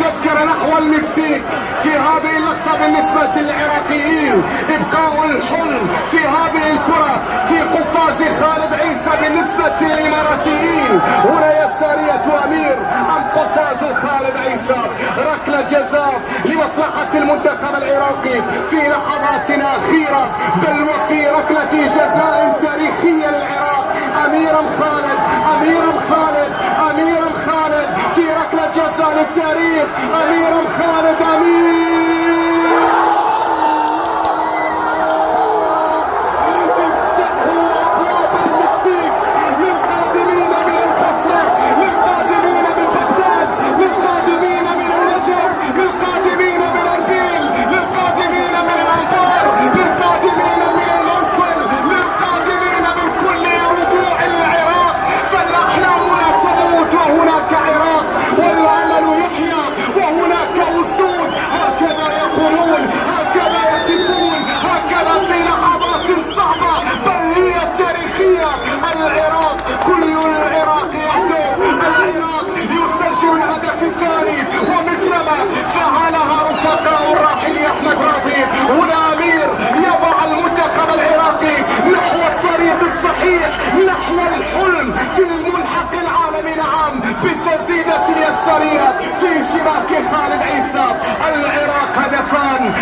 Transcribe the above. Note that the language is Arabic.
تذكرة نحو المكسيك في هذه اللقطة بالنسبة للعراقيين. إبقاء الحلم في هذه الكرة في قفاز خالد عيسى بالنسبة للإماراتيين. هنا يسارية أمير أم قفاز خالد عيسى. ركلة جزاء لمصلحة المنتخب العراقي في لحظات أخيرة، بل وفي ركلة جزاء تاريخية للعراق. أمير خالد في ركلة جزاء للتاريخ. أمير خالد افتحوا أبواب المكسيك للقادمين من البصرة، للقادمين من بغداد، للقادمين من النجف، للقادمين من أربيل، للقادمين من الأنبار، للقادمين من الموصل، للقادمين من كل ربوع العراق. فالأحلام لا تموت وهناك عراق، والأمل يحيا وهناك أسود. هكذا يقولون، هكذا يهتفون، هكذا في لحظات صعبة بل هي تاريخية. العراق، كل العراق يهتف، العراق يسجل الهدف الثاني ومثلما فعلها رفقاء الراحل أحمد راضي. هنا أمير يضع المنتخب العراقي نحو الطريق الصحيح، نحو الحلم في الملحق العالمي. نعم، بالتسديدة اليسارية في شباك خالد عيسى. العراق هدفان.